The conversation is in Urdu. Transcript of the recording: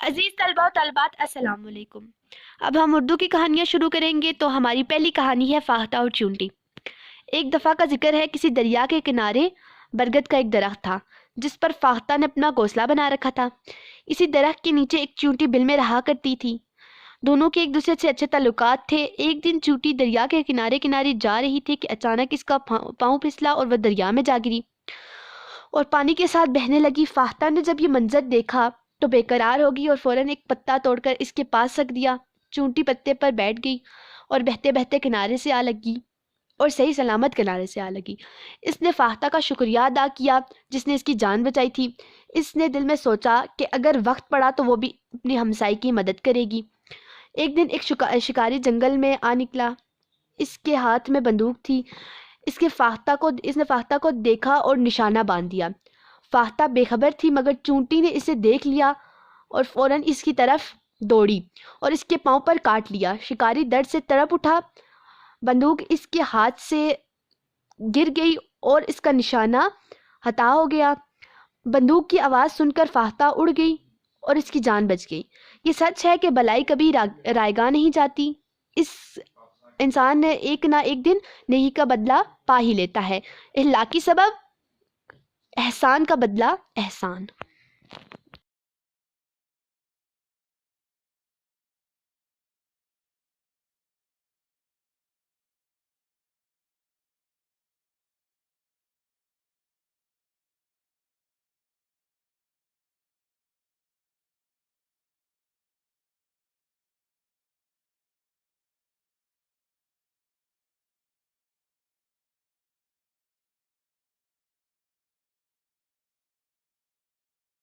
عزیز طلباء و طالبات السلام علیکم۔ اب ہم اردو کی کہانیاں شروع کریں گے تو ہماری پہلی کہانی ہے فاختہ اور چونٹی۔ ایک دفعہ کا ذکر ہے، کسی دریا کے کنارے برگد کا ایک درخت تھا جس پر فاختہ نے اپنا گھونسلہ بنا رکھا تھا۔ اسی درخت کے نیچے ایک چونٹی بل میں رہا کرتی تھی۔ دونوں کے ایک دوسرے سے اچھے تعلقات تھے۔ ایک دن چونٹی دریا کے کنارے کنارے جا رہی تھی کہ اچانک اس کا پاؤں پھسلا اور وہ دریا میں جا گری اور پانی کے ساتھ بہنے لگی۔ فاختہ نے جب یہ منظر دیکھا تو بے قرار ہو گئی اور فوراً ایک پتا توڑ کر اس کے پاس رکھ دیا۔ چونٹی پتے پر بیٹھ گئی اور بہتے بہتے کنارے سے آ لگی اور صحیح سلامت کنارے سے آ لگی۔ اس نے فاختہ کا شکریہ ادا کیا جس نے اس کی جان بچائی تھی۔ اس نے دل میں سوچا کہ اگر وقت پڑا تو وہ بھی اپنی ہمسائی کی مدد کرے گی۔ ایک دن ایک شکاری جنگل میں آ نکلا۔ اس کے ہاتھ میں بندوق تھی۔ اس نے فاختہ کو دیکھا اور نشانہ باندھ دیا۔ فاختہ بے خبر تھی مگر چونٹی نے اسے دیکھ لیا اور فوراً اس کی طرف دوڑی اور اس کے پاؤں پر کاٹ لیا۔ شکاری درد سے تڑپ اٹھا، بندوق اس کے ہاتھ سے گر گئی اور اس کا نشانہ ہتھا ہو گیا۔ بندوق کی آواز سن کر فاختہ اڑ گئی اور اس کی جان بچ گئی۔ یہ سچ ہے کہ بلائی کبھی رائیگاں نہیں جاتی۔ اس انسان نے ایک نہ ایک دن نیکی کا بدلہ پا ہی لیتا ہے۔ اخلاقی سبب، احسان کا بدلہ احسان۔